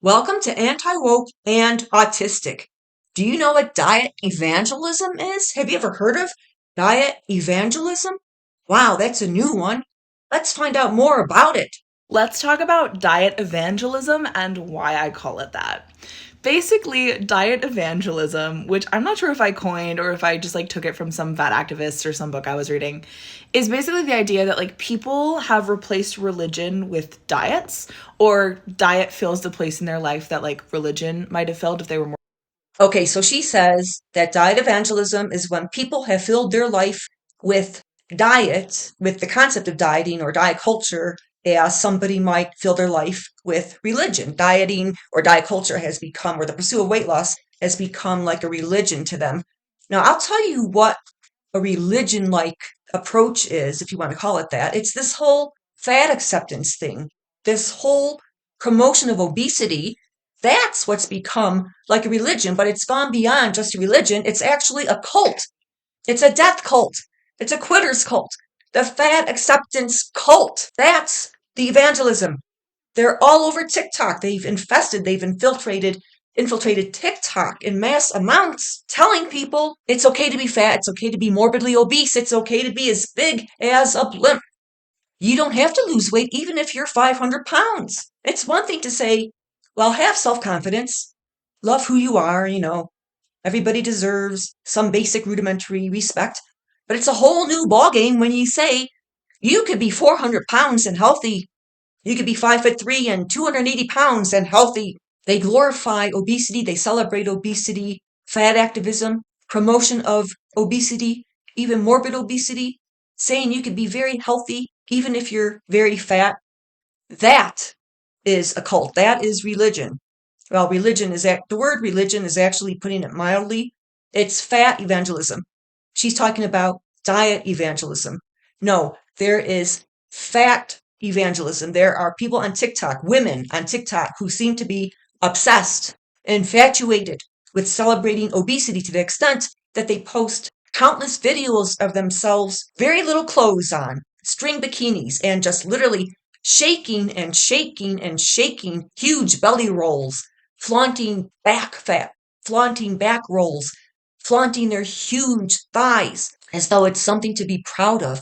Welcome to Anti-Woke and Autistic. Do you know what diet evangelism is? Have you ever heard of diet evangelism? Wow, that's a new one. Let's find out more about it. Let's talk about diet evangelism and why I call it that. Basically, diet evangelism, which I'm not sure if I coined or if I just took it from some fat activist or some book I was reading, is basically the idea that people have replaced religion with diets, or diet fills the place in their life that religion might have filled if they were more. Okay, so she says that diet evangelism is when people have filled their life with diet, with the concept of dieting or diet culture, as somebody might fill their life with religion. Dieting or diet culture has become, or the pursuit of weight loss has become like a religion to them. Now, I'll tell you what a religion like approach is, if you want to call it that. It's this whole fat acceptance thing, this whole promotion of obesity. That's what's become like a religion, but it's gone beyond just a religion. It's actually a cult. It's a death cult. It's a quitters cult. The fat acceptance cult. That's the evangelism. They're all over TikTok. They've infiltrated TikTok in mass amounts, telling people it's okay to be fat, it's okay to be morbidly obese, it's okay to be as big as a blimp. You don't have to lose weight even if you're 500 pounds. It's one thing to say, well, have self-confidence, love who you are. Everybody deserves some basic rudimentary respect. But it's a whole new ballgame when you say you could be 400 pounds and healthy. You could be 5'3" and 280 pounds and healthy. They glorify obesity. They celebrate obesity, fat activism, promotion of obesity, even morbid obesity, saying you could be very healthy even if you're very fat. That is a cult. That is religion. Well, the word religion is actually, putting it mildly, it's fat evangelism. She's talking about diet evangelism. No, there is fat evangelism. There are people on TikTok, women on TikTok, who seem to be obsessed, infatuated with celebrating obesity to the extent that they post countless videos of themselves, very little clothes on, string bikinis, and just literally shaking and shaking and shaking huge belly rolls, flaunting back fat, flaunting back rolls, flaunting their huge thighs as though it's something to be proud of.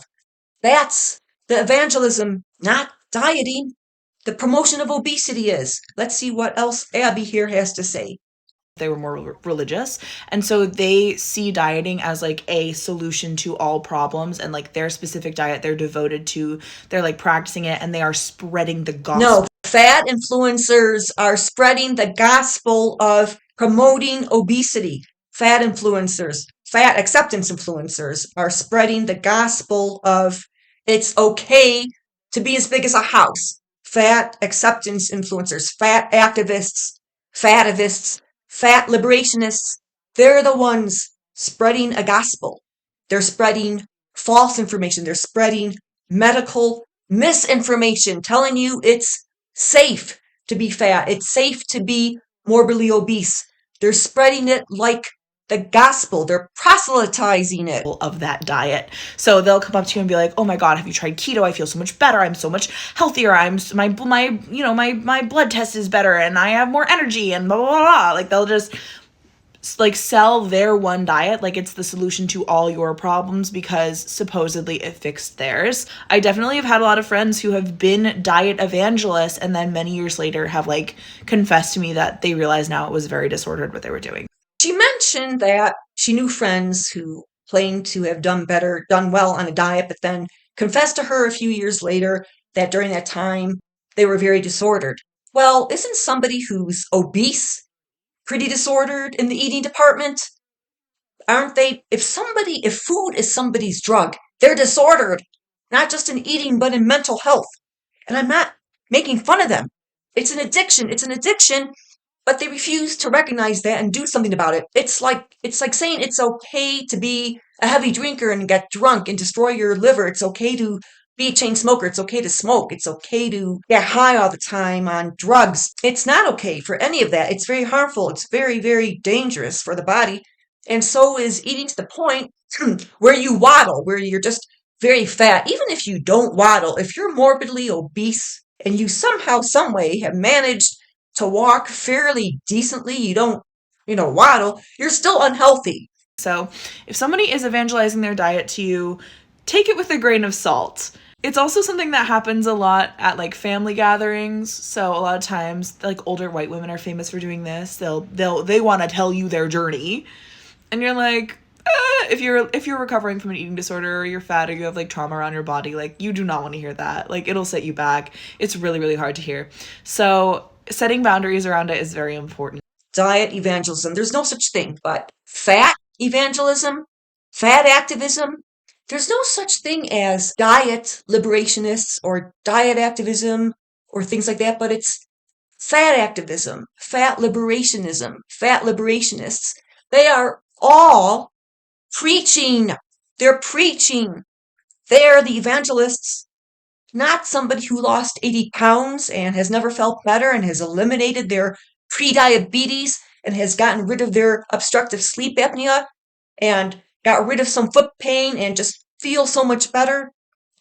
That's the evangelism, not dieting. The promotion of obesity is. Let's see what else Abby here has to say. They were more religious, and so they see dieting as a solution to all problems, and their specific diet they're devoted to, they're practicing it, and they are spreading the No, gospel. fat influencers are spreading the gospel of promoting obesity. Fat influencers, fat acceptance influencers are spreading the gospel of it's okay to be as big as a house. Fat acceptance influencers, fat activists, fativists, fat liberationists, they're the ones spreading a gospel. They're spreading false information. They're spreading medical misinformation, telling you it's safe to be fat. It's safe to be morbidly obese. They're spreading it like the gospel. They're proselytizing it. Of that diet. So they'll come up to you and be like, "Oh my god, have you tried keto? I feel so much better. I'm so much healthier. My blood test is better and I have more energy and blah blah blah." They'll just sell their one diet like it's the solution to all your problems because supposedly it fixed theirs. I definitely have had a lot of friends who have been diet evangelists and then many years later have confessed to me that they realized now it was very disordered what they were doing. She mentioned that she knew friends who claimed to have done well on a diet, but then confessed to her a few years later that during that time they were very disordered. Well, isn't somebody who's obese pretty disordered in the eating department? Aren't they? If food is somebody's drug, they're disordered, not just in eating, but in mental health. And I'm not making fun of them. It's an addiction. It's an addiction, but they refuse to recognize that and do something about it. It's like saying it's okay to be a heavy drinker and get drunk and destroy your liver. It's okay to be a chain smoker. It's okay to smoke. It's okay to get high all the time on drugs. It's not okay for any of that. It's very harmful. It's very, very dangerous for the body. And so is eating to the point where you waddle, where you're just very fat. Even if you don't waddle, if you're morbidly obese and you somehow, some way have managed to walk fairly decently, you don't, waddle, you're still unhealthy. So if somebody is evangelizing their diet to you, take it with a grain of salt. It's also something that happens a lot at like family gatherings. So a lot of times, like older white women are famous for doing this. They want to tell you their journey, and you're like, if you're recovering from an eating disorder, or you're fat, or you have like trauma around your body, like you do not want to hear that. Like it'll set you back. It's really, really hard to hear. So setting boundaries around it is very important. Diet evangelism. There's no such thing, but fat evangelism, fat activism. There's no such thing as diet liberationists or diet activism or things like that, but it's fat activism, fat liberationism, fat liberationists. They are all preaching. They're preaching. They're the evangelists, not somebody who lost 80 pounds and has never felt better and has eliminated their prediabetes and has gotten rid of their obstructive sleep apnea and got rid of some foot pain and just feel so much better,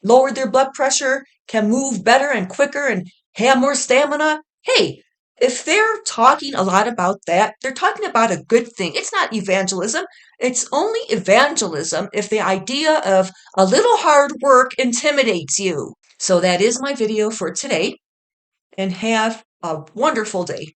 lowered their blood pressure, can move better and quicker and have more stamina. Hey, if they're talking a lot about that, they're talking about a good thing. It's not evangelism. It's only evangelism if the idea of a little hard work intimidates you. So that is my video for today, and have a wonderful day.